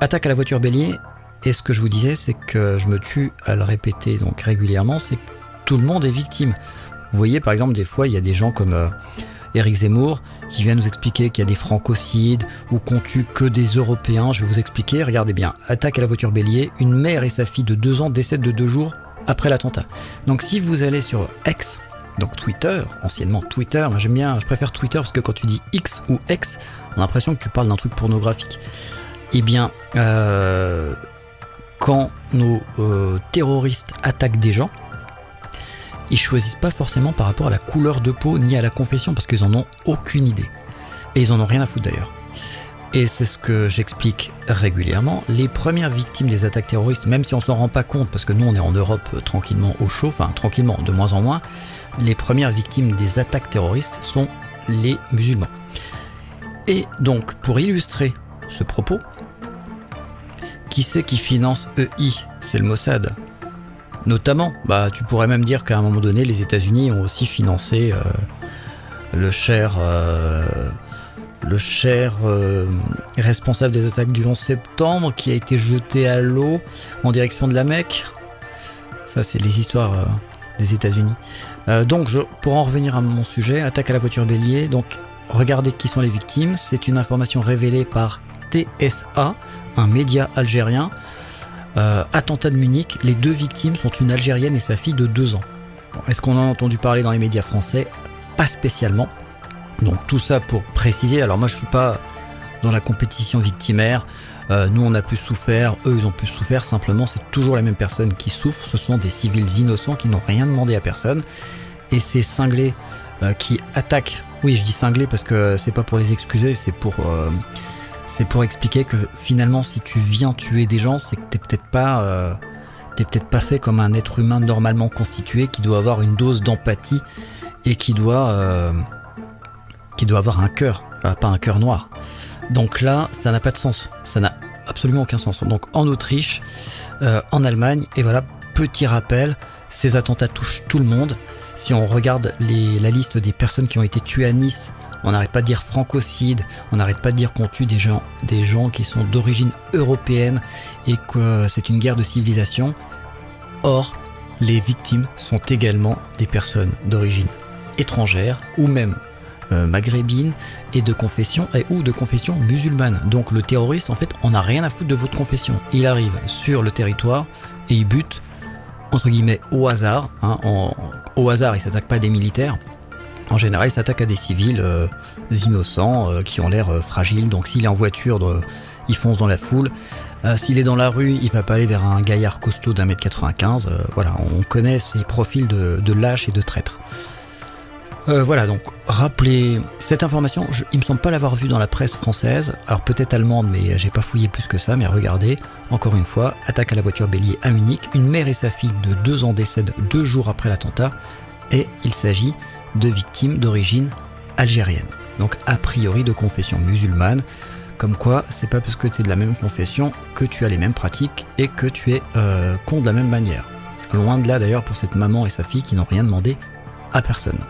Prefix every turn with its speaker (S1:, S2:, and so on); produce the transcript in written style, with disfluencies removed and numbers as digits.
S1: attaque à la voiture bélier, et ce que je vous disais, c'est que je me tue à le répéter donc régulièrement, c'est que tout le monde est victime. Vous voyez, par exemple, des fois, il y a des gens comme Éric Zemmour qui viennent nous expliquer qu'il y a des francocides ou qu'on tue que des Européens. Je vais vous expliquer, regardez bien. Attaque à la voiture bélier, une mère et sa fille de 2 ans décèdent de 2 jours après l'attentat. Donc si vous allez sur X, donc Twitter, anciennement Twitter, moi je préfère Twitter parce que quand tu dis X ou X, on a l'impression que tu parles d'un truc pornographique. Eh bien, quand nos terroristes attaquent des gens, ils choisissent pas forcément par rapport à la couleur de peau ni à la confession parce qu'ils en ont aucune idée. Et ils en ont rien à foutre d'ailleurs. Et c'est ce que j'explique régulièrement. Les premières victimes des attaques terroristes, même si on s'en rend pas compte parce que nous on est en Europe tranquillement au chaud, enfin tranquillement, de moins en moins, les premières victimes des attaques terroristes sont les musulmans. Et donc, pour illustrer ce propos, qui c'est qui finance EI? C'est le Mossad. Notamment, tu pourrais même dire qu'à un moment donné, les États-Unis ont aussi financé le cher responsable des attaques du 11 septembre qui a été jeté à l'eau en direction de la Mecque. Ça, c'est les histoires des États-Unis. Donc, pour en revenir à mon sujet, attaque à la voiture bélier. Donc, regardez qui sont les victimes. C'est une information révélée par TSA, un média algérien. Attentat de Munich, les 2 victimes sont une Algérienne et sa fille de 2 ans. Bon, est-ce qu'on en a entendu parler dans les médias français? Pas spécialement. Donc tout ça pour préciser, alors moi je suis pas dans la compétition victimaire, nous on a plus souffert, eux ils ont plus souffert, simplement c'est toujours les mêmes personnes qui souffrent, ce sont des civils innocents qui n'ont rien demandé à personne, et ces cinglés qui attaquent, oui je dis cinglés parce que c'est pas pour les excuser, c'est pour expliquer que finalement si tu viens tuer des gens, c'est que t'es peut-être pas fait comme un être humain normalement constitué qui doit avoir une dose d'empathie et qui doit avoir un cœur, pas un cœur noir. Donc là, ça n'a pas de sens, ça n'a absolument aucun sens. Donc en Autriche, en Allemagne, et voilà, petit rappel, ces attentats touchent tout le monde. Si on regarde la liste des personnes qui ont été tuées à Nice, on n'arrête pas de dire francocide, on n'arrête pas de dire qu'on tue des gens qui sont d'origine européenne et que c'est une guerre de civilisation. Or, les victimes sont également des personnes d'origine étrangère ou même maghrébine et de confession musulmane. Donc le terroriste en fait on n'a rien à foutre de votre confession. Il arrive sur le territoire et il bute entre guillemets au hasard. Au hasard, il s'attaque pas à des militaires. En général, il s'attaque à des civils innocents qui ont l'air fragiles. Donc s'il est en voiture, il fonce dans la foule. S'il est dans la rue, il va pas aller vers un gaillard costaud d'1m95. Voilà, on connaît ces profils de lâches et de traîtres. Voilà, donc rappelez cette information, il me semble pas l'avoir vue dans la presse française, alors peut-être allemande, mais j'ai pas fouillé plus que ça, mais regardez, encore une fois, attaque à la voiture bélier à Munich, une mère et sa fille de 2 ans décèdent 2 jours après l'attentat, et il s'agit de victimes d'origine algérienne, donc a priori de confession musulmane, comme quoi c'est pas parce que tu es de la même confession que tu as les mêmes pratiques et que tu es con de la même manière. Loin de là d'ailleurs pour cette maman et sa fille qui n'ont rien demandé à personne.